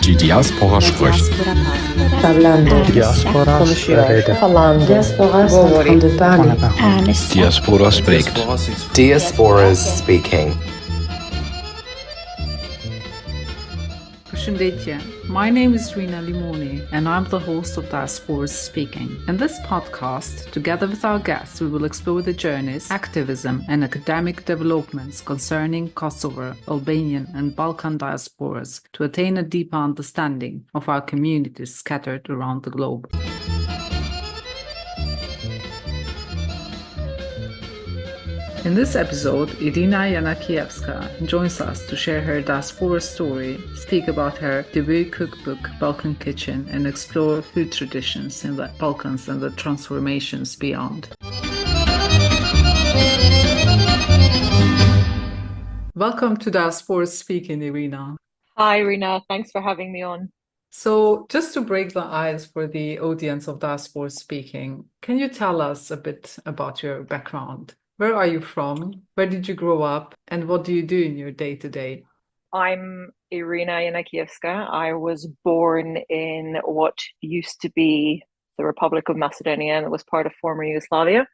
Die Diaspora spricht. Parlando. Diaspora Conoscere. Falando. Diaspora sta de parler. Diaspora spreekt. Diaspora's speaking. My name is Irina Limoni and I'm the host of Diaspora Speaking. In this podcast, together with our guests, we will explore the journeys, activism and academic developments concerning Kosovo, Albanian and Balkan diasporas to attain a deeper understanding of our communities scattered around the globe. In this episode, Irina Janakievska joins us to share her diaspora story, speak about her debut cookbook, Balkan Kitchen, and explore food traditions in the Balkans and the transformations beyond. Welcome to Diaspora Speaking, Irina. Hi, Irina. Thanks for having me on. So, just to break the ice for the audience of Diaspora Speaking, can you tell us a bit about your background? Where are you from? Where did you grow up? And what do you do in your day-to-day? I'm Irina Janakievska. I was born in what used to be the Republic of Macedonia and it was part of former Yugoslavia.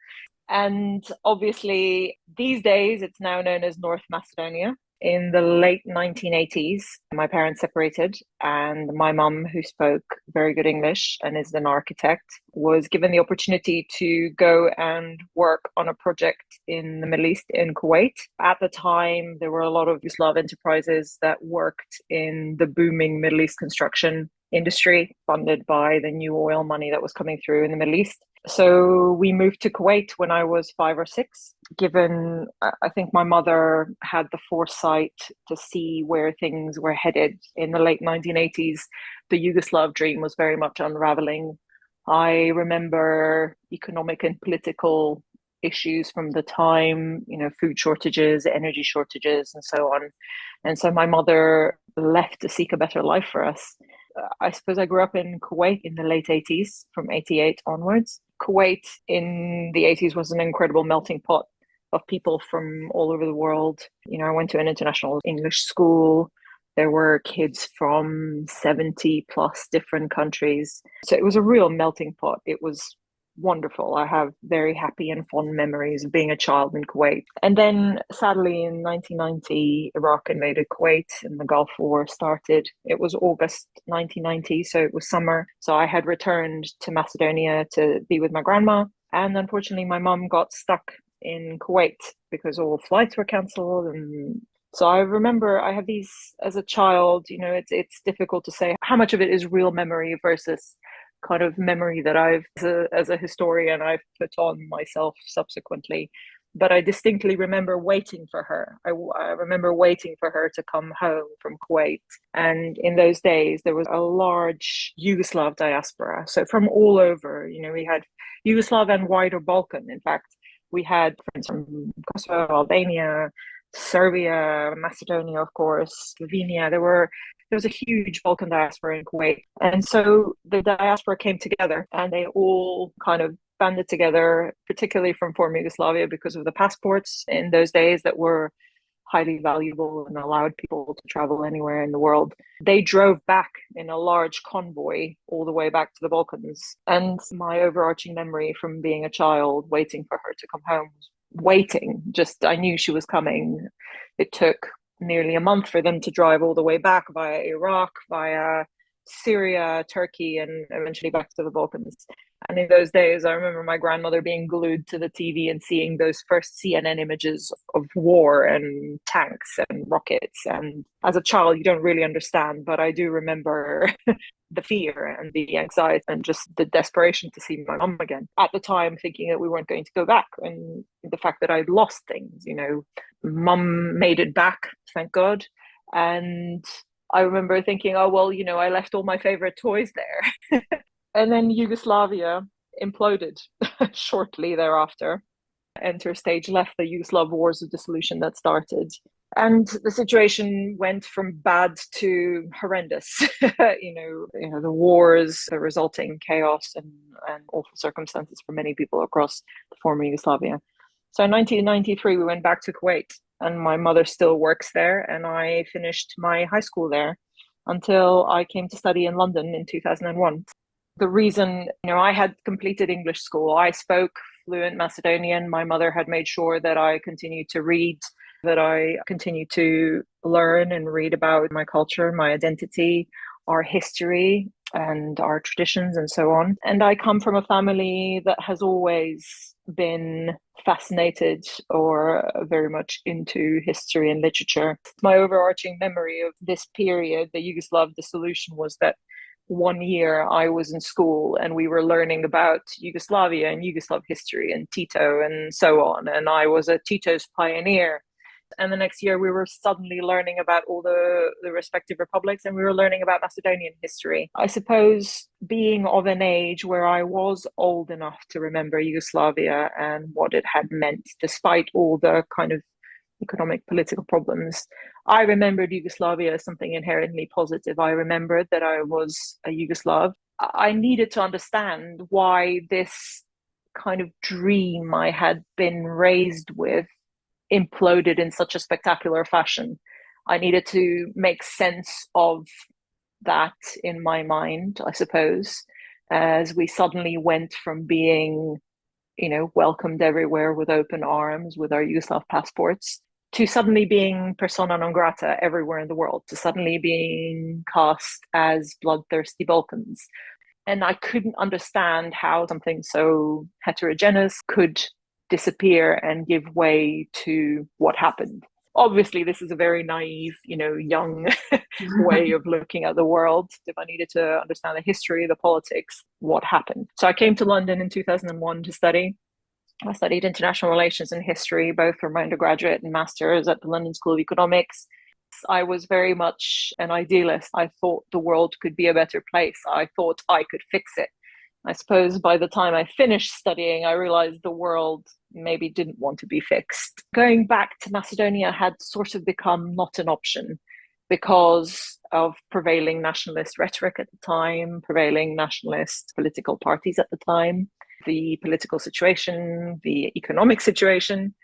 And obviously, these days, it's now known as North Macedonia. In the late 1980s, my parents separated, and my mum, who spoke very good English and is an architect, was given the opportunity to go and work on a project in the Middle East, in Kuwait. At the time, there were a lot of Yugoslav enterprises that worked in the booming Middle East construction industry, funded by the new oil money that was coming through in the Middle East. So we moved to Kuwait when I was 5 or 6, given I think my mother had the foresight to see where things were headed. In the late 1980s, the Yugoslav dream was very much unraveling. I remember economic and political issues from the time, food shortages, energy shortages, and so on. And so my mother left to seek a better life for us. I suppose I grew up in Kuwait in the late 80s, from 88 onwards. Kuwait in the 80s was an incredible melting pot of people from all over the world. I went to an international English school. There were kids from 70 plus different countries. So it was a real melting pot. It was wonderful. I have very happy and fond memories of being a child in Kuwait. And then sadly in 1990, Iraq invaded Kuwait and the Gulf War started. It was August 1990, so it was summer. So I had returned to Macedonia to be with my grandma. And unfortunately, my mum got stuck in Kuwait because all flights were cancelled. And so I remember I have these as a child, it's difficult to say how much of it is real memory versus kind of memory that I've, as a historian, I've put on myself subsequently. But I distinctly remember waiting for her. I remember waiting for her to come home from Kuwait. And in those days, there was a large Yugoslav diaspora. So from all over, we had Yugoslav and wider Balkan. In fact, we had friends from Kosovo, Albania, Serbia, Macedonia, of course, Slovenia. There was a huge Balkan diaspora in Kuwait. And so the diaspora came together and they all kind of banded together, particularly from former Yugoslavia, because of the passports in those days that were highly valuable and allowed people to travel anywhere in the world. They drove back in a large convoy all the way back to the Balkans. And my overarching memory from being a child, waiting for her to come home, I knew she was coming. It took nearly a month for them to drive all the way back via Iraq, via Syria, Turkey, and eventually back to the Balkans. And in those days, I remember my grandmother being glued to the TV and seeing those first CNN images of war and tanks and rockets. And as a child, you don't really understand, but I do remember the fear and the anxiety and just the desperation to see my mum again. At the time, thinking that we weren't going to go back, and the fact that I'd lost things, Mum made it back, thank God. And I remember thinking, oh, well, I left all my favorite toys there. And then Yugoslavia imploded shortly thereafter. Enter stage left, the Yugoslav wars of dissolution that started. And the situation went from bad to horrendous. The wars, the resulting chaos and awful circumstances for many people across the former Yugoslavia. So in 1993, we went back to Kuwait and my mother still works there and I finished my high school there. until I came to study in London in 2001. The reason, I had completed English school. I spoke fluent Macedonian. My mother had made sure that I continued to read, that I continued to learn and read about my culture, my identity, our history, and our traditions, and so on. And I come from a family that has always been fascinated or very much into history and literature. My overarching memory of this period, the Yugoslav dissolution, was that one year I was in school and we were learning about Yugoslavia and Yugoslav history and Tito and so on. And I was a Tito's pioneer. And the next year we were suddenly learning about all the respective republics, and we were learning about Macedonian history. I suppose being of an age where I was old enough to remember Yugoslavia and what it had meant, despite all the kind of economic, political problems, I remembered Yugoslavia as something inherently positive. I remembered that I was a Yugoslav. I needed to understand why this kind of dream I had been raised with imploded in such a spectacular fashion. I needed to make sense of that in my mind, I suppose, as we suddenly went from being, welcomed everywhere with open arms with our Yugoslav passports, to suddenly being persona non grata everywhere in the world, to suddenly being cast as bloodthirsty Balkans. And I couldn't understand how something so heterogeneous could disappear and give way to what happened. Obviously, this is a very naive, young way of looking at the world. If I needed to understand the history, the politics, what happened. So I came to London in 2001 to study. I studied international relations and history, both for my undergraduate and master's at the London School of Economics. I was very much an idealist. I thought the world could be a better place. I thought I could fix it. I suppose by the time I finished studying, I realized the world maybe didn't want to be fixed. Going back to Macedonia had sort of become not an option because of prevailing nationalist rhetoric at the time, prevailing nationalist political parties at the time, the political situation, the economic situation.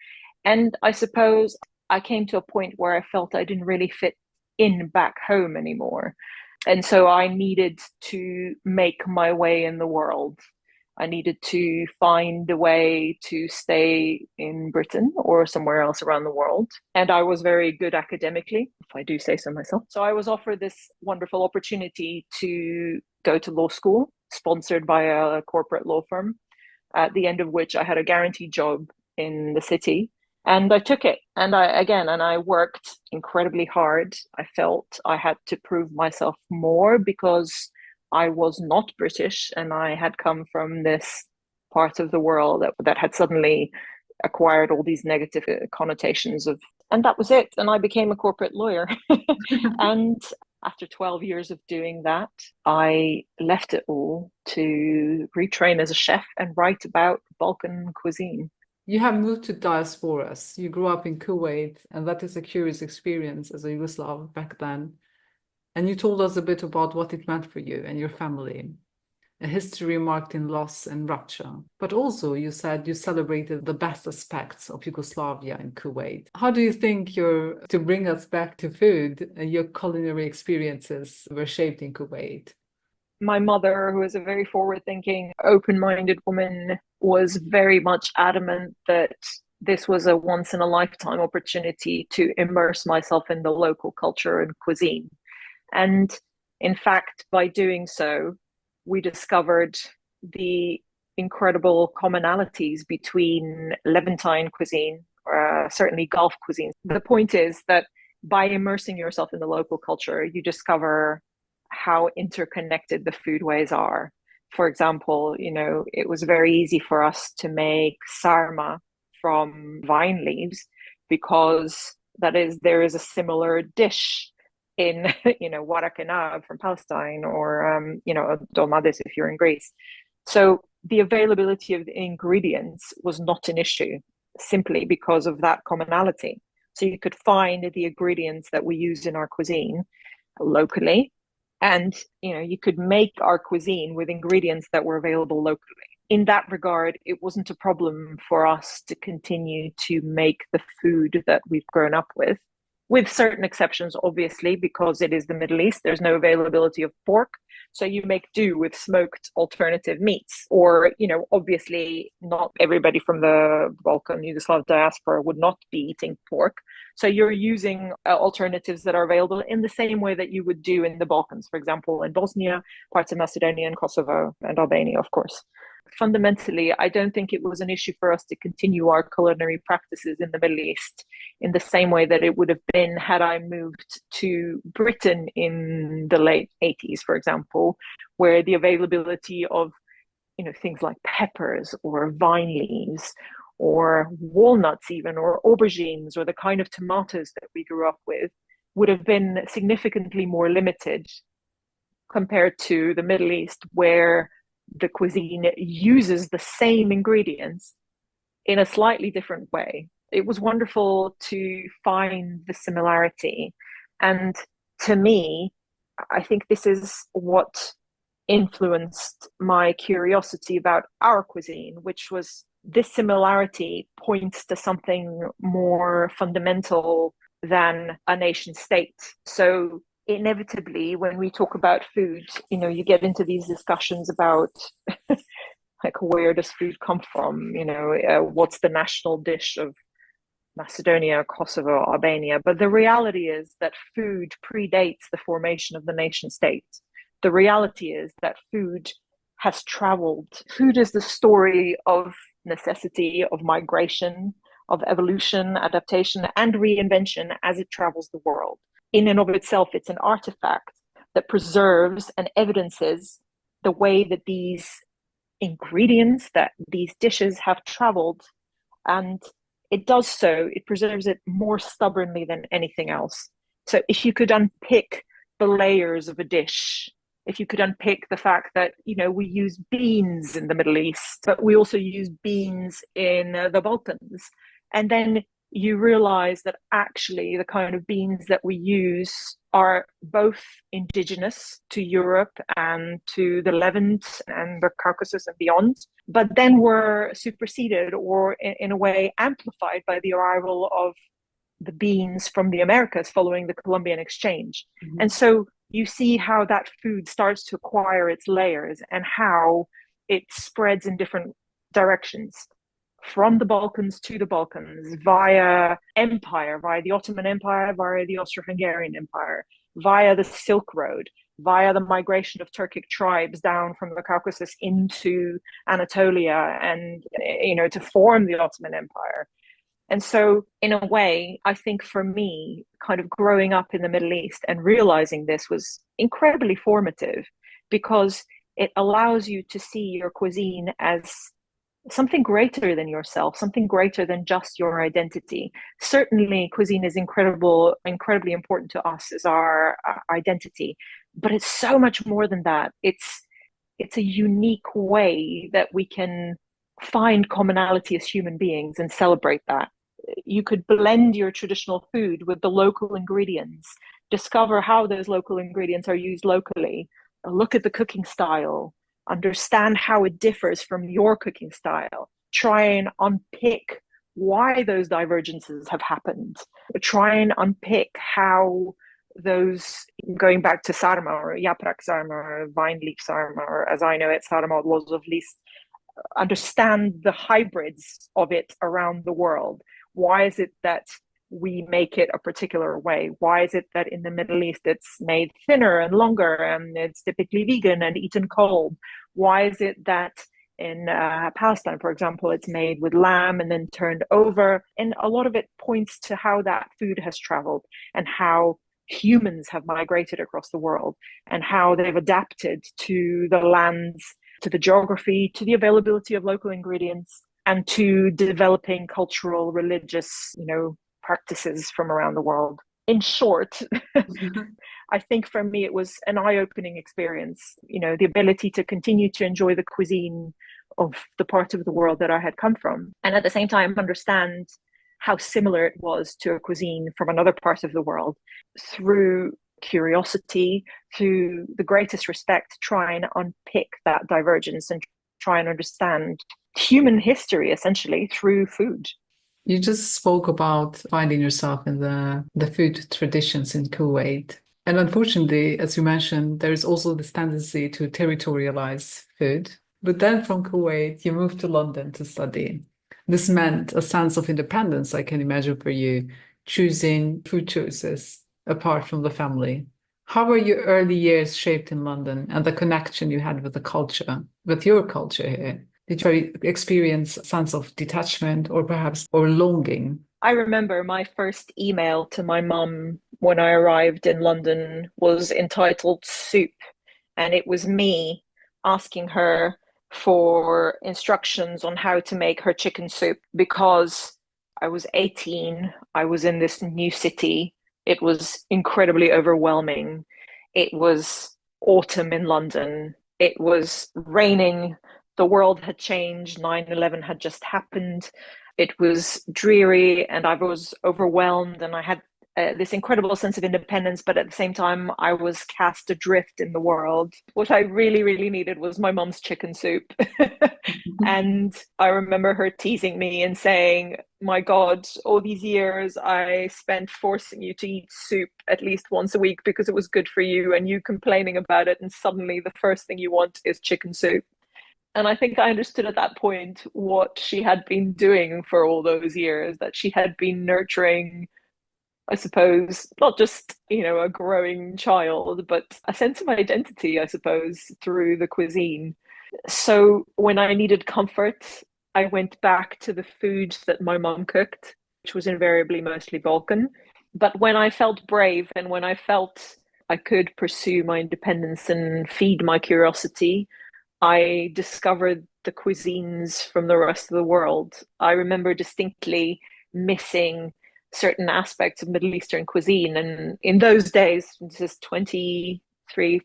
And I suppose I came to a point where I felt I didn't really fit in back home anymore. And so I needed to make my way in the world. I needed to find a way to stay in Britain or somewhere else around the world. And I was very good academically, if I do say so myself. So I was offered this wonderful opportunity to go to law school, sponsored by a corporate law firm, at the end of which I had a guaranteed job in the city. And I took it. And I worked incredibly hard. I felt I had to prove myself more because I was not British and I had come from this part of the world that had suddenly acquired all these negative connotations of, and that was it. And I became a corporate lawyer. And after 12 years of doing that, I left it all to retrain as a chef and write about Balkan cuisine. You have moved to Diasporas. You grew up in Kuwait, and that is a curious experience as a Yugoslav back then. And you told us a bit about what it meant for you and your family, a history marked in loss and rupture. But also, you said you celebrated the best aspects of Yugoslavia in Kuwait. How do you think to bring us back to food, your culinary experiences were shaped in Kuwait? My mother, who is a very forward-thinking, open-minded woman, was very much adamant that this was a once-in-a-lifetime opportunity to immerse myself in the local culture and cuisine. And in fact, by doing so, we discovered the incredible commonalities between Levantine cuisine, certainly Gulf cuisine. The point is that by immersing yourself in the local culture, you discover how interconnected the foodways are. For example, it was very easy for us to make sarma from vine leaves because there is a similar dish in, warakana from Palestine or, dolmades if you're in Greece. So the availability of the ingredients was not an issue simply because of that commonality. So you could find the ingredients that we use in our cuisine locally. And, you could make our cuisine with ingredients that were available locally. In that regard, it wasn't a problem for us to continue to make the food that we've grown up with. with certain exceptions, obviously, because it is the Middle East. There's no availability of pork. So you make do with smoked alternative meats. Or, obviously not everybody from the Balkan Yugoslav diaspora would not be eating pork. So you're using alternatives that are available in the same way that you would do in the Balkans, for example, in Bosnia, parts of Macedonia and Kosovo and Albania, of course. Fundamentally, I don't think it was an issue for us to continue our culinary practices in the Middle East in the same way that it would have been had I moved to Britain in the late 80s, for example, where the availability of things like peppers or vine leaves or walnuts even, or aubergines, or the kind of tomatoes that we grew up with would have been significantly more limited compared to the Middle East, where the cuisine uses the same ingredients in a slightly different way. It was wonderful to find the similarity. And to me, I think this is what influenced my curiosity about our cuisine, which was this similarity points to something more fundamental than a nation state. So inevitably, when we talk about food, you get into these discussions about like, where does food come from? What's the national dish of Macedonia, Kosovo, Albania? But the reality is that food predates the formation of the nation state. The reality is that food has traveled. Food is the story of necessity, of migration, of evolution, adaptation, and reinvention as it travels the world. In and of itself, it's an artifact that preserves and evidences the way that these ingredients, that these dishes have traveled. And it does so, it preserves it more stubbornly than anything else. So if you could unpick the layers of a dish, if you could unpick the fact that, we use beans in the Middle East, but we also use beans in the Balkans, and then you realize that actually the kind of beans that we use are both indigenous to Europe and to the Levant and the Caucasus and beyond, but then were superseded or in a way amplified by the arrival of the beans from the Americas following the Columbian exchange. Mm-hmm. And so you see how that food starts to acquire its layers and how it spreads in different directions. From the Balkans to the Balkans, via empire, via the Ottoman Empire, via the Austro-Hungarian Empire, via the Silk Road, via the migration of Turkic tribes down from the Caucasus into Anatolia and, to form the Ottoman Empire. And so, in a way, I think for me, kind of growing up in the Middle East and realizing this was incredibly formative, because it allows you to see your cuisine as something greater than yourself, something greater than just your identity. Certainly, cuisine is incredibly important to us as our identity, but it's so much more than that. It's a unique way that we can find commonality as human beings and celebrate that. You could blend your traditional food with the local ingredients, discover how those local ingredients are used locally, look at the cooking style, understand how it differs from your cooking style, try and unpick why those divergences have happened, try and unpick how those, going back to sarma or yaprak sarma or vine leaf sarma, or as I know it, sarma loz of lis, understand the hybrids of it around the world. Why is it that we make it a particular way? Why is it that in the Middle East it's made thinner and longer and it's typically vegan and eaten cold? Why is it that in Palestine, for example, it's made with lamb and then turned over? And a lot of it points to how that food has traveled and how humans have migrated across the world and how they've adapted to the lands, to the geography, to the availability of local ingredients, and to developing cultural, religious, practices from around the world. In short, I think for me it was an eye-opening experience, the ability to continue to enjoy the cuisine of the part of the world that I had come from, and at the same time understand how similar it was to a cuisine from another part of the world. Through curiosity, through the greatest respect, try and unpick that divergence and try and understand human history essentially through food. You just spoke about finding yourself in the food traditions in Kuwait. And unfortunately, as you mentioned, there is also this tendency to territorialize food. But then from Kuwait, you moved to London to study. This meant a sense of independence, I can imagine, for you, choosing food choices apart from the family. How were your early years shaped in London and the connection you had with the culture, with your culture here? Did you experience a sense of detachment or perhaps or longing? I remember my first email to my mum when I arrived in London was entitled Soup, and it was me asking her for instructions on how to make her chicken soup because I was 18, I was in this new city. It was incredibly overwhelming. It was autumn in London. It was raining. The world had changed. 9/11 had just happened. It was dreary and I was overwhelmed and I had this incredible sense of independence, but at the same time, I was cast adrift in the world. What I really, really needed was my mom's chicken soup. And I remember her teasing me and saying, my God, all these years I spent forcing you to eat soup at least once a week because it was good for you, and you complaining about it, and suddenly the first thing you want is chicken soup. And I think I understood at that point what she had been doing for all those years, that she had been nurturing, I suppose, not just, a growing child, but a sense of identity, I suppose, through the cuisine. So when I needed comfort, I went back to the food that my mom cooked, which was invariably mostly Balkan. But when I felt brave and when I felt I could pursue my independence and feed my curiosity, I discovered the cuisines from the rest of the world. I remember distinctly missing certain aspects of Middle Eastern cuisine. And in those days, this is 23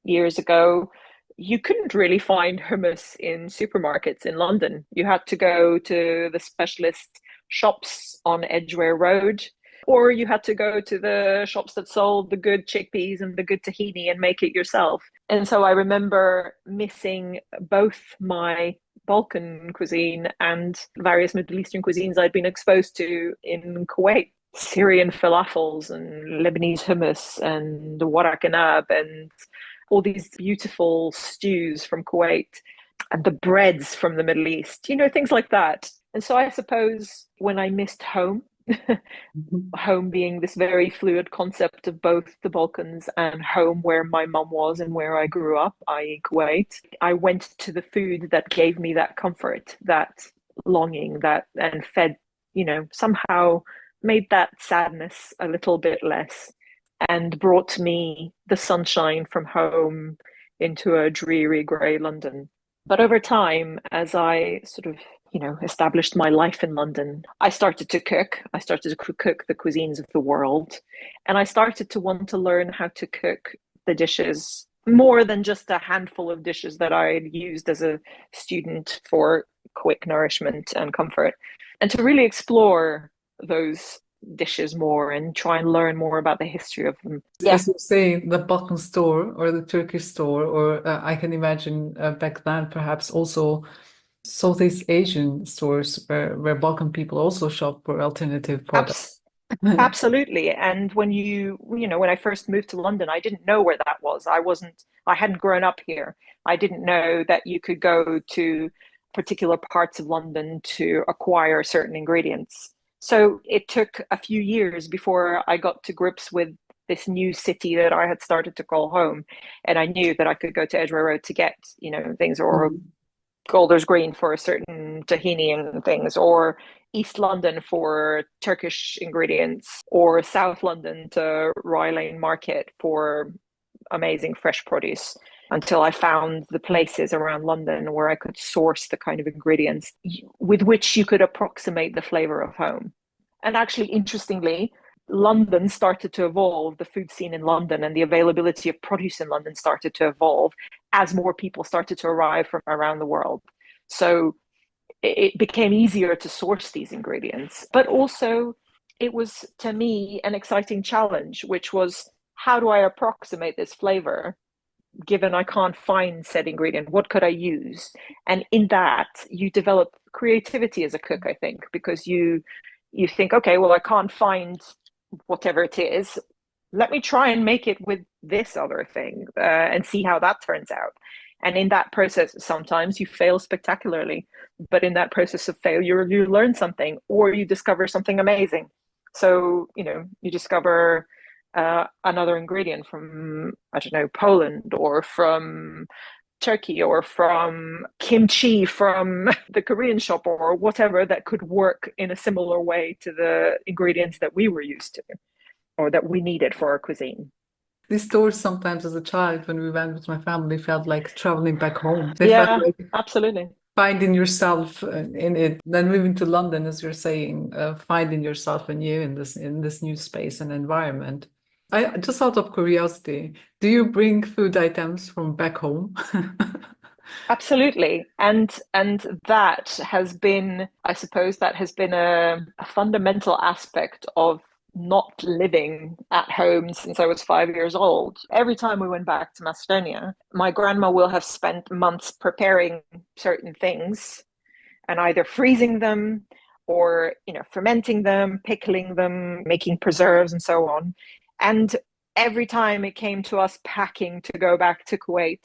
years ago, you couldn't really find hummus in supermarkets in London. You had to go to the specialist shops on Edgware Road, or you had to go to the shops that sold the good chickpeas and the good tahini and make it yourself. And so I remember missing both my Balkan cuisine and various Middle Eastern cuisines I'd been exposed to in Kuwait. Syrian falafels and Lebanese hummus and the warak anab and all these beautiful stews from Kuwait and the breads from the Middle East, things like that. And so I suppose when I missed home, home being this very fluid concept of both the Balkans and home where my mum was and where I grew up, i.e. Kuwait, I went to the food that gave me that comfort, that longing, that and fed, somehow made that sadness a little bit less and brought me the sunshine from home into a dreary grey London. But over time, as I sort of established my life in London, I started to cook. I started to cook the cuisines of the world. And I started to want to learn how to cook the dishes more than just a handful of dishes that I had used as a student for quick nourishment and comfort. And to really explore those dishes more and try and learn more about the history of them. As you say, the Balkan store or the Turkish store, or I can imagine back then perhaps also Southeast Asian stores where Balkan people also shop for alternative products. Absolutely. And when when I first moved to London, I didn't know where that was. I hadn't grown up here. I didn't know that you could go to particular parts of London to acquire certain ingredients. So it took a few years before I got to grips with this new city that I had started to call home. And I knew that I could go to Edgware Road to get, things, or Golders Green for certain tahini and things, or East London for Turkish ingredients, or South London to Rye Lane Market for amazing fresh produce, until I found the places around London where I could source the kind of ingredients with which you could approximate the flavor of home. And actually, interestingly, London started to evolve, the food scene in London and the availability of produce in London started to evolve as more people started to arrive from around the world. So it became easier to source these ingredients. But also, it was, to me, an exciting challenge, which was, how do I approximate this flavor given I can't find said ingredient? What could I use? And in that, you develop creativity as a cook, I think, because you think, okay, well, I can't find whatever it is. Let me try and make it with this other thing and see how that turns out. And in that process, sometimes you fail spectacularly, but in that process of failure, you learn something or you discover something amazing. So, you discover another ingredient from, I don't know, Poland or from Turkey or from kimchi from the Korean shop or whatever that could work in a similar way to the ingredients that we were used to or that we needed for our cuisine. These stores sometimes as a child, when we went with my family, felt like traveling back home. They felt Yeah, like absolutely. finding yourself in it. Then moving to London, as you're saying, finding yourself anew in this new space and environment. I just out of curiosity, do you bring food items from back home? Absolutely. And that has been, I suppose that has been a fundamental aspect of not living at home since I was 5 years old. Every time we went back to Macedonia, my grandma will have spent months preparing certain things and either freezing them or, fermenting them, pickling them, making preserves and so on. And every time it came to us packing to go back to Kuwait,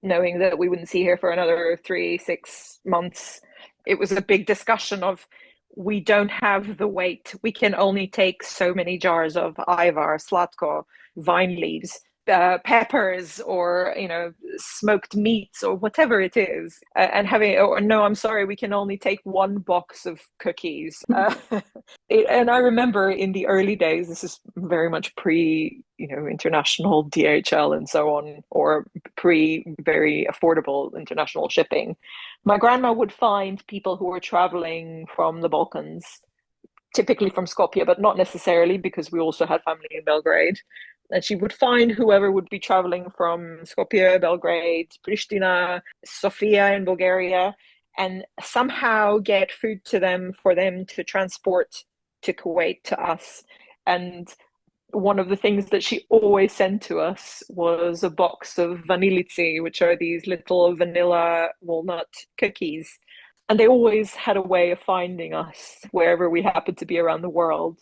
knowing that we wouldn't see her for another 3-6 months, it was a big discussion of, we don't have the weight. We can only take so many jars of ivar, slatko, vine leaves, peppers, or smoked meats, or whatever it is, and having, or no, I'm sorry, we can only take one box of cookies. And I remember in the early days, this is very much pre, international DHL and so on, or pre very affordable international shipping. My grandma would find people who were traveling from the Balkans, typically from Skopje, but not necessarily, because we also had family in Belgrade. And she would find whoever would be traveling from Skopje, Belgrade, Pristina, Sofia in Bulgaria, and somehow get food to them for them to transport to Kuwait to us. And one of the things that she always sent to us was a box of vanilici, which are these little vanilla walnut cookies. And they always had a way of finding us wherever we happened to be around the world.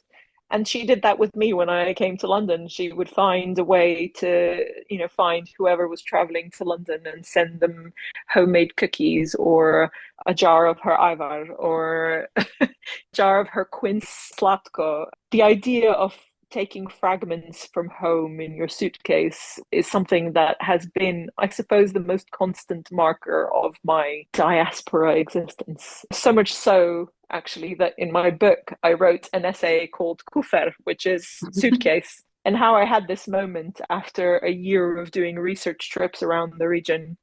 And she did that with me when I came to London. She would find a way to, find whoever was traveling to London and send them homemade cookies or a jar of her ivar or a jar of her quince slatko. The idea of taking fragments from home in your suitcase is something that has been, I suppose, the most constant marker of my diaspora existence. So much so, actually, that in my book, I wrote an essay called Kufer, which is suitcase, and how I had this moment after a year of doing research trips around the region,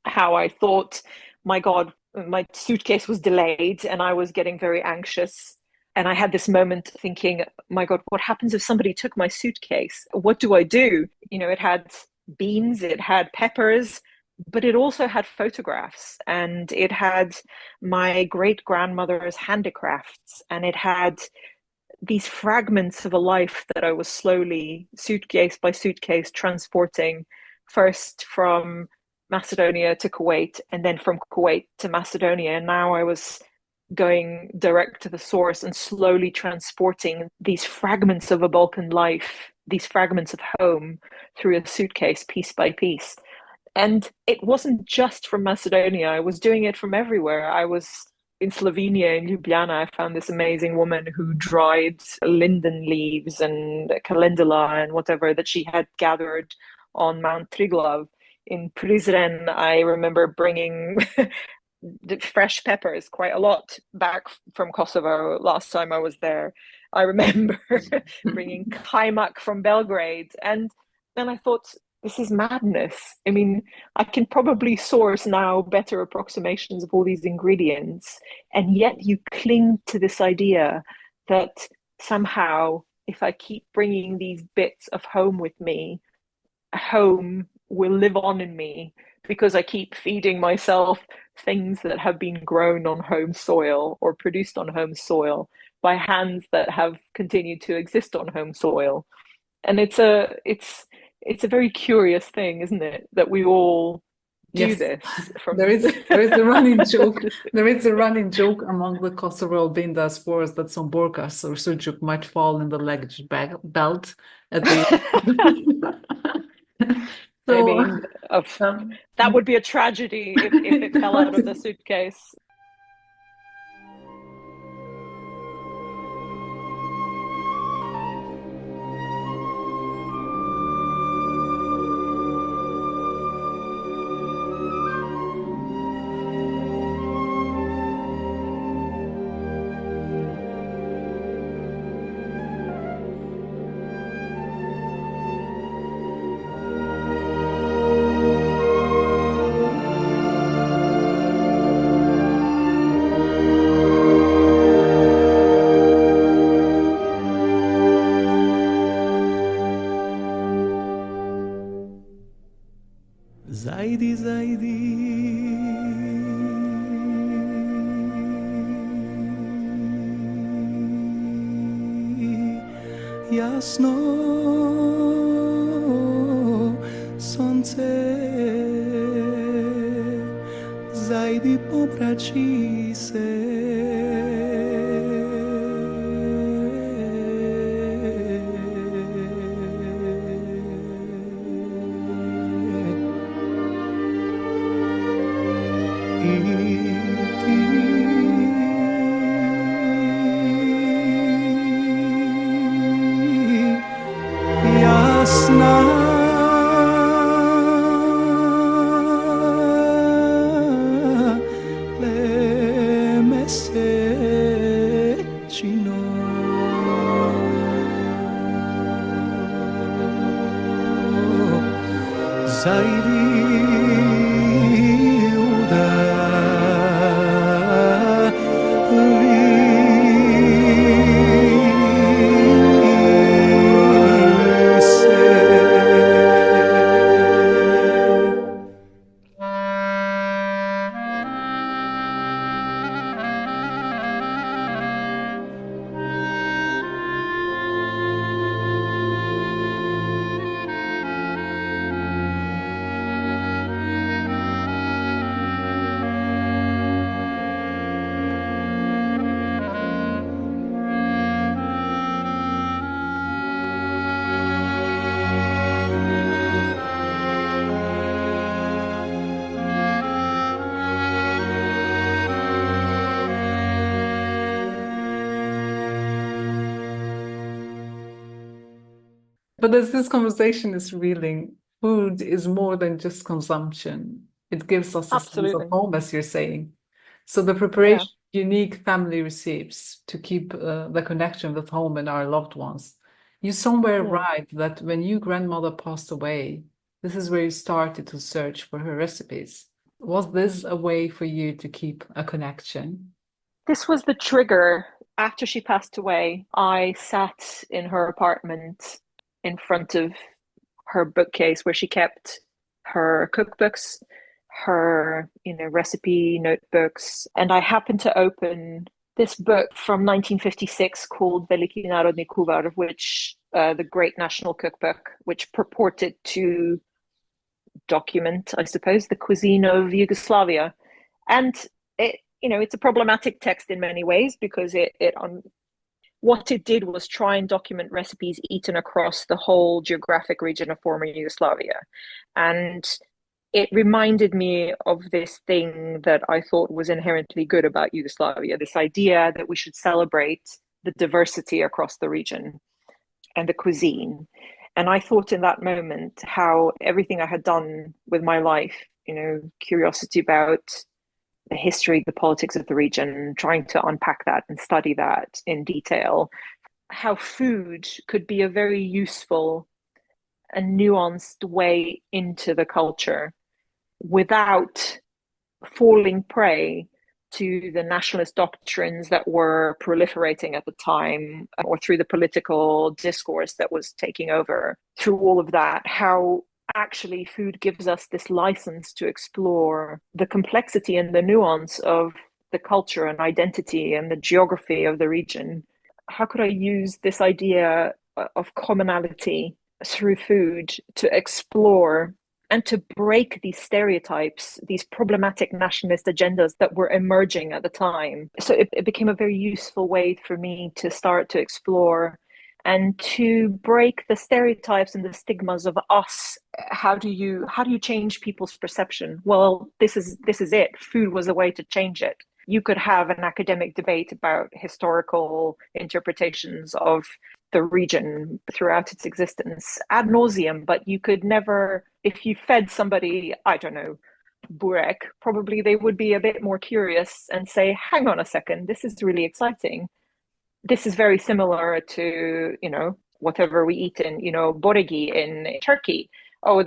how I thought, my God, my suitcase was delayed and I was getting very anxious. And I had this moment thinking, my God, what happens if somebody took my suitcase? What do I do? It had beans, it had peppers, but it also had photographs, and it had my great grandmother's handicrafts, and it had these fragments of a life that I was slowly, suitcase by suitcase, transporting, first from Macedonia to Kuwait, and then from Kuwait to Macedonia. And now I was going direct to the source and slowly transporting these fragments of a Balkan life, these fragments of home, through a suitcase piece by piece. And it wasn't just from Macedonia. I was doing it from everywhere. I was in Slovenia, in Ljubljana. I found this amazing woman who dried linden leaves and calendula and whatever that she had gathered on Mount Triglav. In Prizren, I remember bringing the fresh peppers quite a lot back from Kosovo last time I was there. I remember bringing kajmak from Belgrade. And then I thought, this is madness. I mean, I can probably source now better approximations of all these ingredients. And yet you cling to this idea that somehow, if I keep bringing these bits of home with me, home will live on in me because I keep feeding myself things that have been grown on home soil or produced on home soil by hands that have continued to exist on home soil. And it's a very curious thing, isn't it? That we all do Yes, this from there is a running joke. There is a running joke among the Kosovo Albanian diasporas that some burkas or sujuk might fall in the luggage belt at the. I So, mean, um, that would be a tragedy if it fell out of the suitcase. زايدي زايدي jasno słońce zajdi popraci se jasna le mesecino zaidi uda but as this conversation is revealing, food is more than just consumption. It gives us a sense of Absolutely. home, as you're saying. So the Yeah. preparation, unique family recipes to keep the connection with home and our loved ones. You somewhere Yeah. write that when your grandmother passed away, this is where you started to search for her recipes. Was this a way for you to keep a connection? This was the trigger. After she passed away, I sat in her apartment in front of her bookcase where she kept her cookbooks, her, recipe notebooks, and I happened to open this book from 1956 called Veliki Narodni Kuvar, which the Great National Cookbook, which purported to document, I suppose, the cuisine of Yugoslavia. And it's a problematic text in many ways because what it did was try and document recipes eaten across the whole geographic region of former Yugoslavia. And it reminded me of this thing that I thought was inherently good about Yugoslavia, this idea that we should celebrate the diversity across the region and the cuisine. And I thought in that moment how everything I had done with my life, curiosity about the history, the politics of the region, trying to unpack that and study that in detail, how food could be a very useful and nuanced way into the culture without falling prey to the nationalist doctrines that were proliferating at the time, or through the political discourse that was taking over. Through all of that, how actually food gives us this license to explore the complexity and the nuance of the culture and identity and the geography of the region. How could I use this idea of commonality through food to explore and to break these stereotypes, these problematic nationalist agendas that were emerging at the time. So it became a very useful way for me to start to explore and to break the stereotypes and the stigmas of us. How do you change people's perception? Well, this is it. Food was a way to change it. You could have an academic debate about historical interpretations of the region throughout its existence ad nauseum, but you could never, if you fed somebody, I don't know, burek, probably they would be a bit more curious and say, hang on a second, this is really exciting. This is very similar to, whatever we eat in, boregi in Turkey. Oh,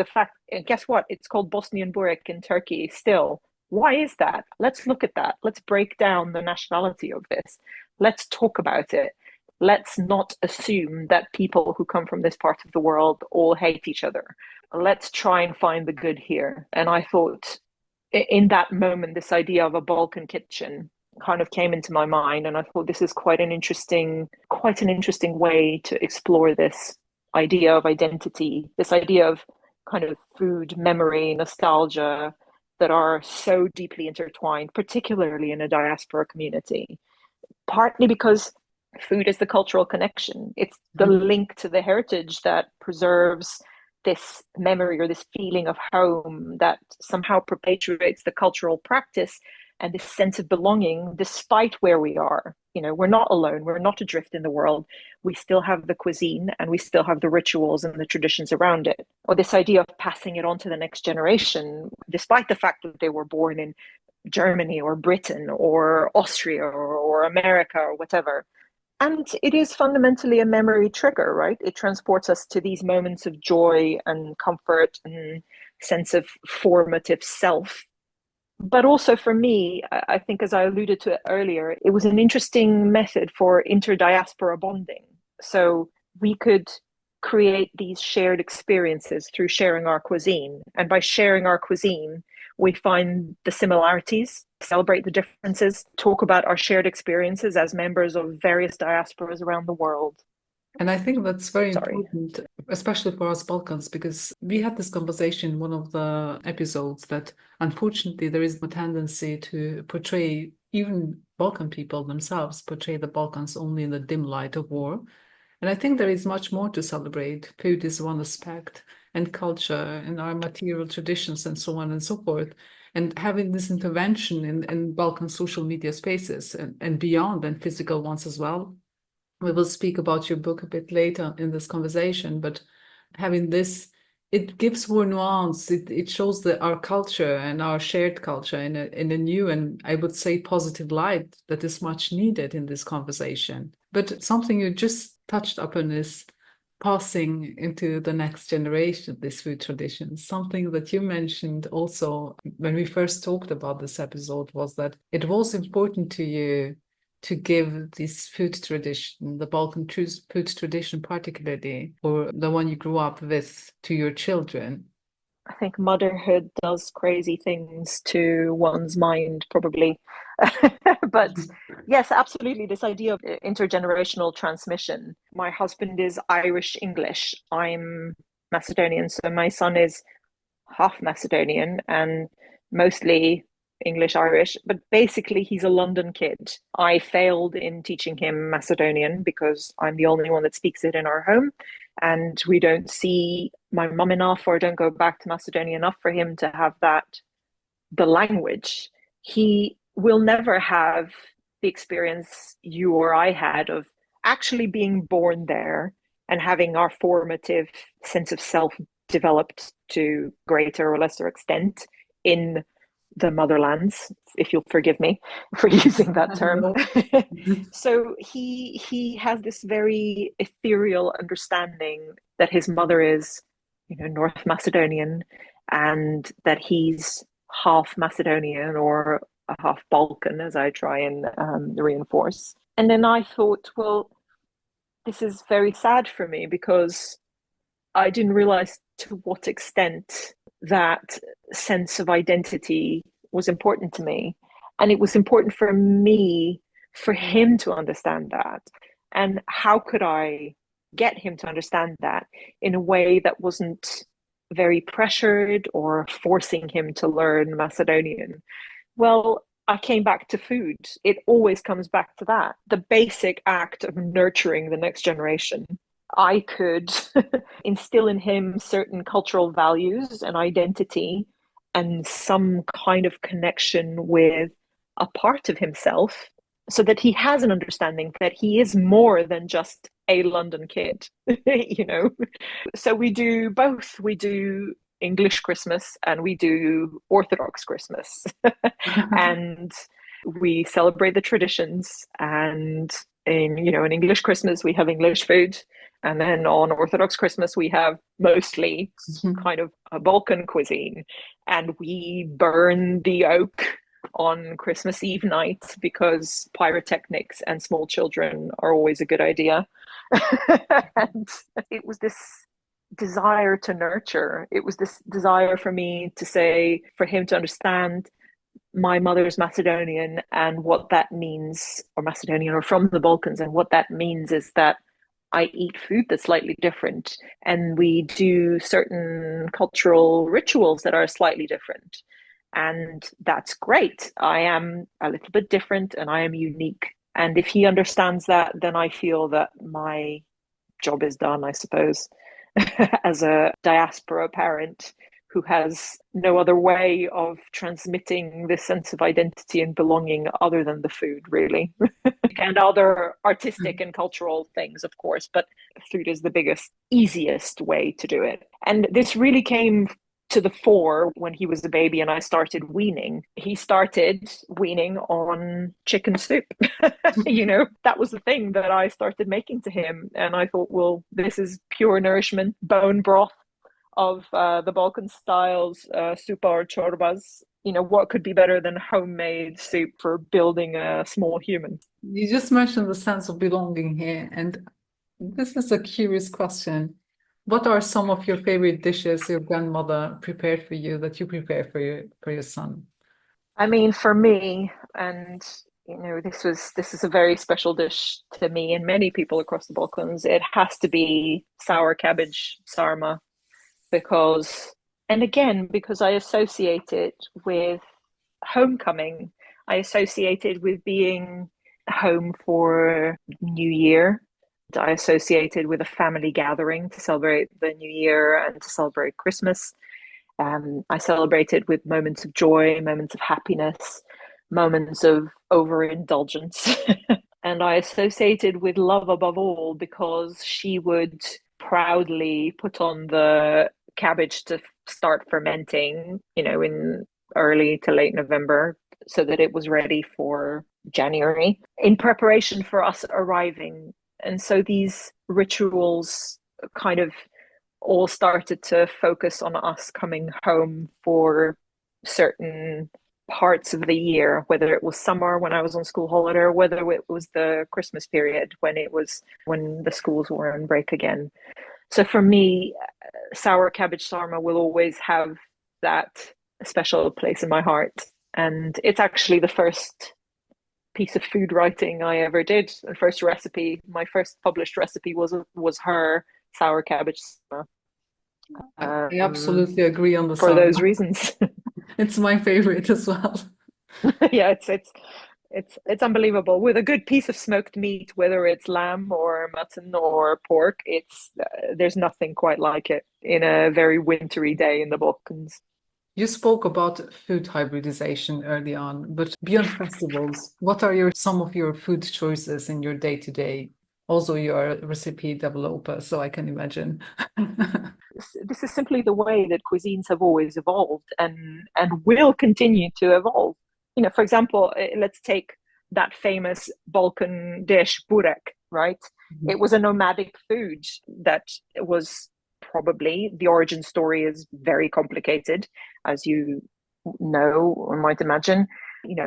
guess what? It's called Bosnian burek in Turkey still. Why is that? Let's look at that. Let's break down the nationality of this. Let's talk about it. Let's not assume that people who come from this part of the world all hate each other. Let's try and find the good here. And I thought in that moment, this idea of a Balkan kitchen kind of came into my mind. And I thought this is quite an interesting way to explore this idea of identity, this idea of kind of food, memory, nostalgia, that are so deeply intertwined, particularly in a diaspora community, partly because food is the cultural connection. It's the link to the heritage that preserves this memory or this feeling of home, that somehow perpetuates the cultural practice and this sense of belonging despite where we are. We're not alone. We're not adrift in the world. We still have the cuisine and we still have the rituals and the traditions around it. Or this idea of passing it on to the next generation, despite the fact that they were born in Germany or Britain or Austria or America or whatever. And it is fundamentally a memory trigger, right? It transports us to these moments of joy and comfort and sense of formative self. But also for me, I think, as I alluded to it earlier, it was an interesting method for interdiaspora bonding. So we could create these shared experiences through sharing our cuisine. And by sharing our cuisine, we find the similarities, celebrate the differences, talk about our shared experiences as members of various diasporas around the world. And I think that's very important, especially for us Balkans, because we had this conversation in one of the episodes that unfortunately there is a tendency to portray, even Balkan people themselves, portray the Balkans only in the dim light of war. And I think there is much more to celebrate. Food is one aspect, and culture and our material traditions and so on and so forth. And having this intervention in Balkan social media spaces and beyond, and physical ones as well. We will speak about your book a bit later in this conversation, but having this, it gives more nuance. It shows our culture and our shared culture in a new and I would say positive light that is much needed in this conversation. But something you just touched upon is passing into the next generation this food tradition. Something that you mentioned also when we first talked about this episode was that it was important to you to give this food tradition, the Balkan food tradition particularly, or the one you grew up with, to your children? I think motherhood does crazy things to one's mind, probably. But yes, absolutely. This idea of intergenerational transmission. My husband is Irish English. I'm Macedonian. So my son is half Macedonian and mostly English Irish, but basically he's a London kid. I failed in teaching him Macedonian because I'm the only one that speaks it in our home, and we don't see my mum enough or don't go back to Macedonia enough for him to have the language. He will never have the experience you or I had of actually being born there and having our formative sense of self developed to greater or lesser extent in the motherlands, if you'll forgive me for using that term. So he has this very ethereal understanding that his mother is, North Macedonian, and that he's half Macedonian or a half Balkan, as I try and reinforce. And then I thought, well, this is very sad for me because I didn't realize to what extent that sense of identity was important to me. And it was important for me, for him to understand that. And how could I get him to understand that in a way that wasn't very pressured or forcing him to learn Macedonian. Well, I came back to food. It always comes back to that. The basic act of nurturing the next generation. I could instill in him certain cultural values and identity and some kind of connection with a part of himself so that he has an understanding that he is more than just a London kid, you know? So we do both. We do English Christmas and we do Orthodox Christmas. And we celebrate the traditions. And in English Christmas, we have English food. And then on Orthodox Christmas, we have mostly kind of a Balkan cuisine. And we burn the oak on Christmas Eve night because pyrotechnics and small children are always a good idea. And it was this desire to nurture. It was this desire for me to say, for him to understand my mother's Macedonian and what that means, or Macedonian or from the Balkans, and what that means is that I eat food that's slightly different, and we do certain cultural rituals that are slightly different. And that's great. I am a little bit different and I am unique. And if he understands that, then I feel that my job is done, I suppose, as a diaspora parent who has no other way of transmitting this sense of identity and belonging other than the food, really. And other artistic and cultural things, of course, but food is the biggest, easiest way to do it. And this really came to the fore when he was a baby and I started weaning. He started weaning on chicken soup. That was the thing that I started making to him. And I thought, well, this is pure nourishment, bone broth of the Balkan styles, supa or chorbas. What could be better than homemade soup for building a small human? You just mentioned the sense of belonging here, and this is a curious question. What are some of your favorite dishes your grandmother prepared for you that you prepare for your son? I mean, for me, and this is a very special dish to me and many people across the Balkans. It has to be sour cabbage sarma, because I associate it with homecoming. I associate it with being home for New Year. I associated with a family gathering to celebrate the New Year and to celebrate Christmas. I celebrated with moments of joy, moments of happiness, moments of overindulgence. And I associated with love above all because she would proudly put on the cabbage to start fermenting, in early to late November, so that it was ready for January in preparation for us arriving. And so these rituals kind of all started to focus on us coming home for certain parts of the year, whether it was summer when I was on school holiday, or whether it was the Christmas period when the schools were on break again. So for me, sour cabbage sarma will always have that special place in my heart. And it's actually the first piece of food writing I ever did. The first recipe, my first published recipe was her sour cabbage sarma. I absolutely agree on the for sarma. those reasons. It's my favorite as well. Yeah, it's unbelievable. With a good piece of smoked meat, whether it's lamb or mutton or pork, there's nothing quite like it in a very wintry day in the Balkans. You spoke about food hybridization early on, but beyond festivals, what are some of your food choices in your day-to-day? Also, you're a recipe developer, so I can imagine. This is simply the way that cuisines have always evolved and will continue to evolve. For example, let's take that famous Balkan dish, burek, right? Mm-hmm. It was a nomadic food that was probably, the origin story is very complicated, as you know or might imagine.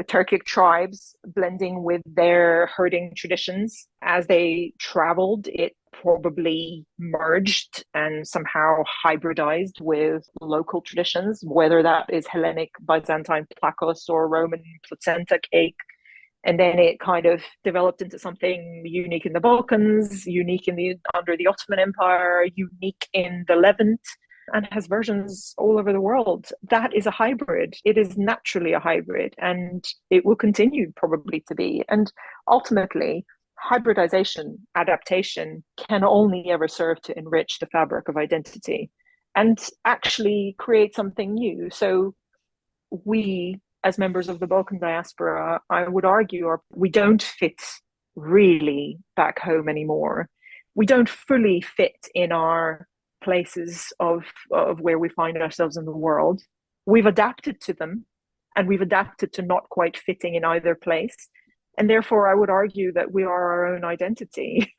Turkic tribes blending with their herding traditions. As they traveled, it probably merged and somehow hybridized with local traditions, whether that is Hellenic Byzantine plakos or Roman placenta cake. And then it kind of developed into something unique in the Balkans, unique under the Ottoman Empire, unique in the Levant, and has versions all over the world. That is a hybrid. It is naturally a hybrid, and it will continue probably to be. And ultimately, hybridization, adaptation can only ever serve to enrich the fabric of identity and actually create something new. So we, as members of the Balkan diaspora, I would argue, we don't fit really back home anymore. We don't fully fit in our places of where we find ourselves in the world. We've adapted to them, and we've adapted to not quite fitting in either place. And therefore, I would argue that we are our own identity,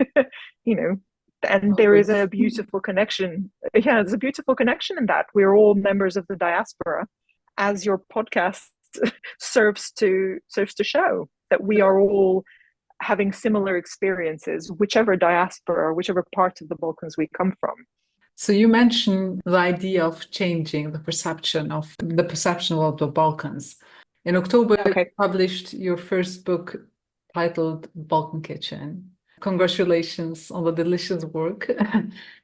and there is a beautiful connection. Yeah, there's a beautiful connection in that. We're all members of the diaspora, as your podcast serves to show, that we are all having similar experiences, whichever diaspora, whichever part of the Balkans we come from. So you mentioned the idea of changing the perception of the Balkans. In October, you published your first book titled Balkan Kitchen. Congratulations on the delicious work.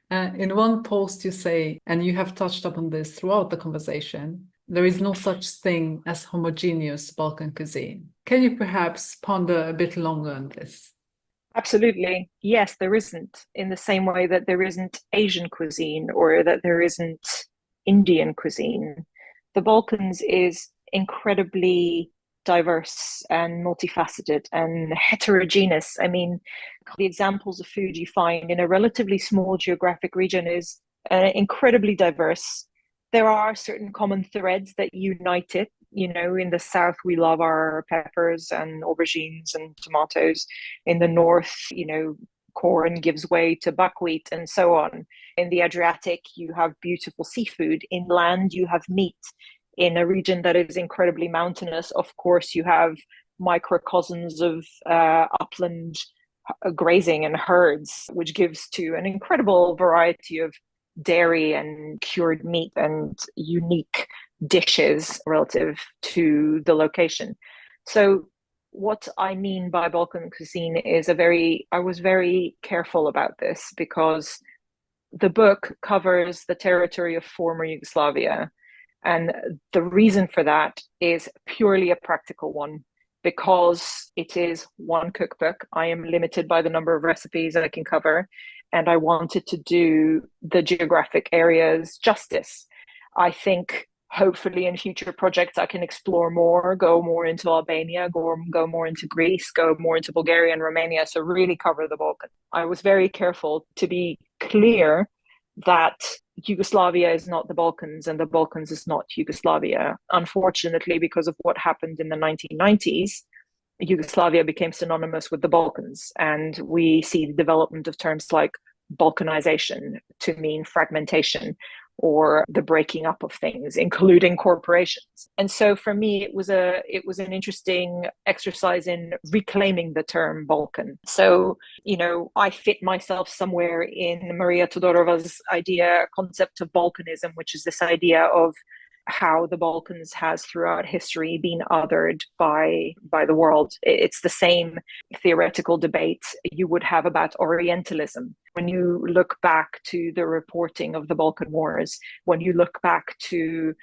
In one post you say, and you have touched upon this throughout the conversation, there is no such thing as homogeneous Balkan cuisine. Can you perhaps ponder a bit longer on this? Absolutely. Yes, there isn't, in the same way that there isn't Asian cuisine or that there isn't Indian cuisine. The Balkans is incredibly diverse and multifaceted and heterogeneous. I mean, the examples of food you find in a relatively small geographic region is incredibly diverse. There are certain common threads that unite it. In the south, we love our peppers and aubergines and tomatoes. In the north, corn gives way to buckwheat and so on. In the Adriatic, you have beautiful seafood. Inland, you have meat. In a region that is incredibly mountainous, of course, you have microcosms of upland grazing and herds, which gives to an incredible variety of dairy and cured meat and unique dishes relative to the location. So what I mean by Balkan cuisine is I was very careful about this, because the book covers the territory of former Yugoslavia. And the reason for that is purely a practical one, because it is one cookbook. I am limited by the number of recipes I can cover, and I wanted to do the geographic areas justice. I think hopefully in future projects I can explore more, go more into Albania, go more into Greece, go more into Bulgaria and Romania, so really cover the Balkans. I was very careful to be clear that Yugoslavia is not the Balkans and the Balkans is not Yugoslavia. Unfortunately, because of what happened in the 1990s, Yugoslavia became synonymous with the Balkans, and we see the development of terms like Balkanization to mean fragmentation or the breaking up of things, including corporations. And so for me, it was an interesting exercise in reclaiming the term Balkan. So, I fit myself somewhere in Maria Todorova's concept of Balkanism, which is this idea of how the Balkans has throughout history been othered by the world. It's the same theoretical debate you would have about Orientalism. When you look back to the reporting of the Balkan Wars, when you look back to,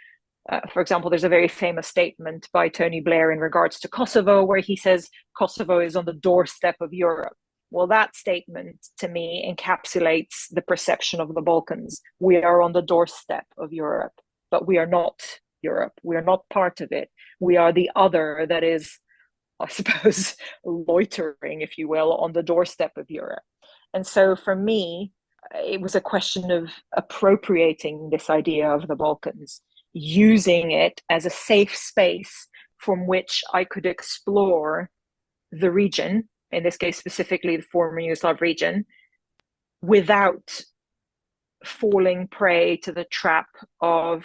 for example, there's a very famous statement by Tony Blair in regards to Kosovo, where he says Kosovo is on the doorstep of Europe. Well, that statement to me encapsulates the perception of the Balkans. We are on the doorstep of Europe, but we are not Europe. We are not part of it. We are the other that is, I suppose, loitering, if you will, on the doorstep of Europe. And so for me, it was a question of appropriating this idea of the Balkans, using it as a safe space from which I could explore the region, in this case specifically the former Yugoslav region, without falling prey to the trap of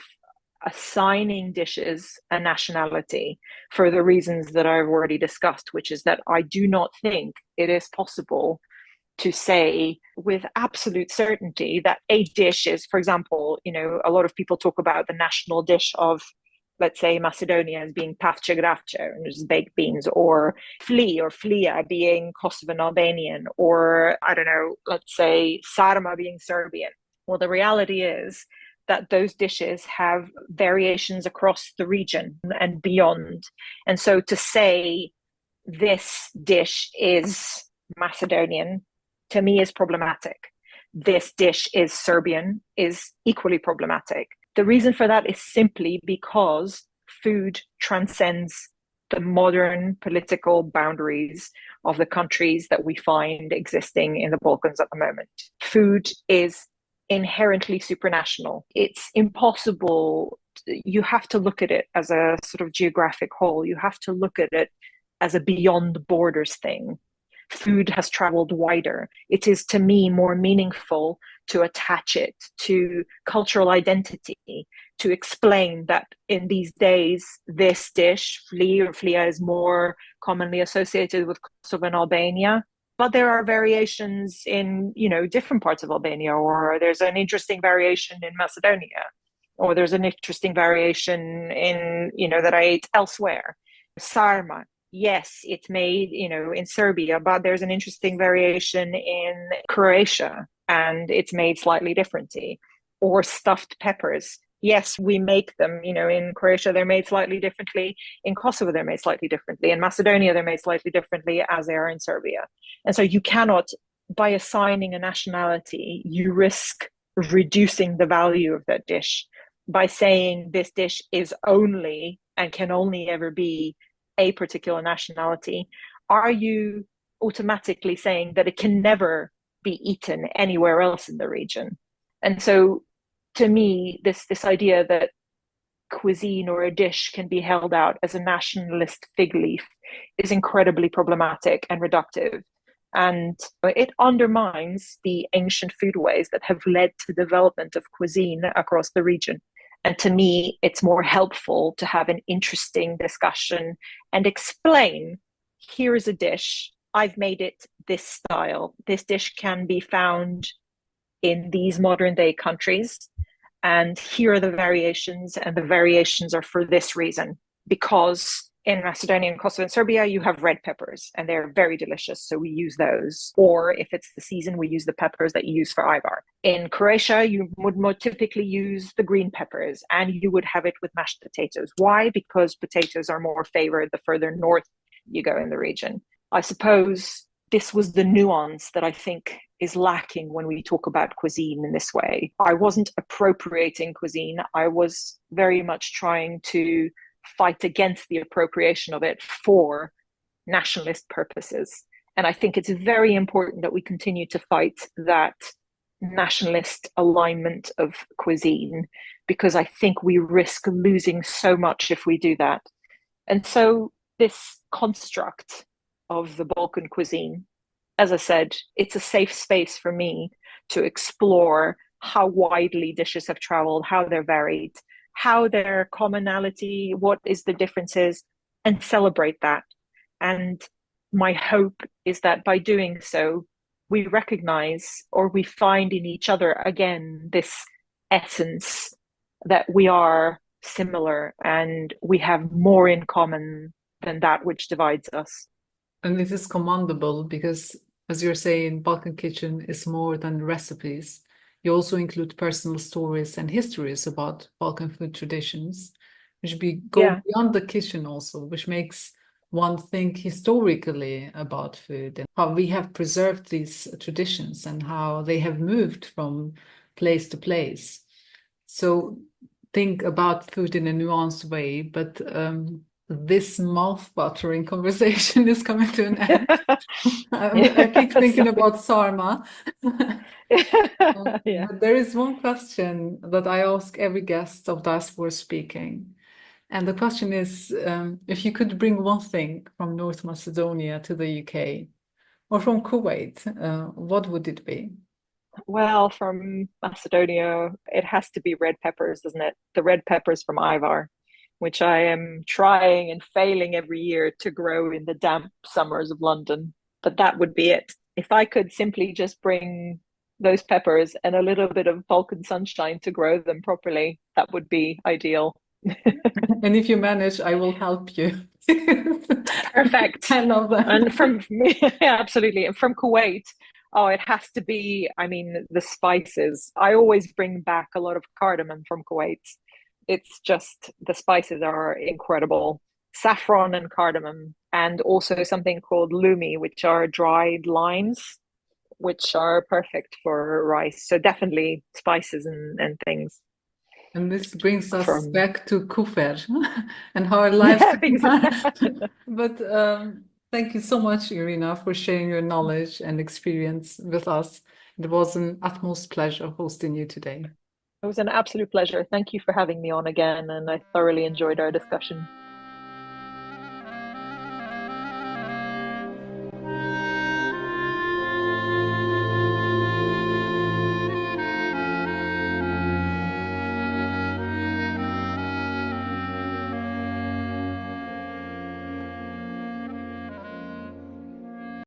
assigning dishes a nationality for the reasons that I've already discussed, which is that I do not think it is possible to say with absolute certainty that a dish is, for example, a lot of people talk about the national dish of, let's say, Macedonia as being pathche gravche, and there's baked beans, or fli or flia being Kosovan Albanian, or I don't know, let's say sarma being Serbian. Well, the reality is that those dishes have variations across the region and beyond. And so to say this dish is Macedonian, to me, is problematic. This dish is Serbian is equally problematic. The reason for that is simply because food transcends the modern political boundaries of the countries that we find existing in the Balkans at the moment. Food is inherently supranational. It's impossible. You have to look at it as a sort of geographic whole. You have to look at it as a beyond borders thing. Food has traveled wider. It is, to me, more meaningful to attach it to cultural identity, to explain that in these days, this dish, flia, is more commonly associated with Kosovo and Albania. But there are variations in, different parts of Albania, or there's an interesting variation in Macedonia, or there's an interesting variation in, that I ate elsewhere. Sarma, yes, it's made, in Serbia, but there's an interesting variation in Croatia, and it's made slightly differently. Or stuffed peppers. Yes, we make them, in Croatia, they're made slightly differently. In Kosovo, they're made slightly differently. In Macedonia, they're made slightly differently, as they are in Serbia. And so you cannot, by assigning a nationality, you risk reducing the value of that dish. By saying this dish is only and can only ever be a particular nationality, are you automatically saying that it can never be eaten anywhere else in the region? And so, to me, this idea that cuisine or a dish can be held out as a nationalist fig leaf is incredibly problematic and reductive. And it undermines the ancient foodways that have led to the development of cuisine across the region. And to me, it's more helpful to have an interesting discussion and explain, here is a dish, I've made it this style. This dish can be found in these modern day countries. And here are the variations, and the variations are for this reason. Because in Macedonia and Kosovo and Serbia, you have red peppers, and they're very delicious, so we use those. Or if it's the season, we use the peppers that you use for Ivar. In Croatia, you would more typically use the green peppers, and you would have it with mashed potatoes. Why? Because potatoes are more favored the further north you go in the region. I suppose this was the nuance that I think is lacking when we talk about cuisine in this way. I wasn't appropriating cuisine. I was very much trying to fight against the appropriation of it for nationalist purposes. And I think it's very important that we continue to fight that nationalist alignment of cuisine, because I think we risk losing so much if we do that. And so this construct of the Balkan cuisine, as I said, it's a safe space for me to explore how widely dishes have traveled, how they're varied, how their commonality, what is the differences, and celebrate that. And my hope is that by doing so, we recognize, or we find in each other again, this essence that we are similar and we have more in common than that which divides us. And it is commendable because, as you're saying, Balkan Kitchen is more than recipes. You also include personal stories and histories about Balkan food traditions, which go beyond the kitchen also, which makes one think historically about food and how we have preserved these traditions and how they have moved from place to place. So think about food in a nuanced way, but this mouth-watering conversation is coming to an end. I keep thinking about sarma. But there is one question that I ask every guest of Diaspora Speaking. And the question is, if you could bring one thing from North Macedonia to the UK or from Kuwait, what would it be? Well, from Macedonia, it has to be red peppers, doesn't it? The red peppers from Ivar, which I am trying and failing every year to grow in the damp summers of London. But that would be it. If I could simply just bring those peppers and a little bit of Balkan sunshine to grow them properly, that would be ideal. And if you manage, I will help you. Perfect. I love that. And from absolutely. And from Kuwait, Oh, it has to be, I mean, the spices. I always bring back a lot of cardamom from Kuwait. It's just the spices are incredible. Saffron and cardamom, and also something called lumi, which are dried limes, which are perfect for rice. So definitely spices and things And this brings us from back to Kufer and how our lives. yeah, exactly. But thank you so much, Irina, for sharing your knowledge and experience with us. It was an utmost pleasure hosting you today. It was an absolute pleasure. Thank you for having me on again, and I thoroughly enjoyed our discussion.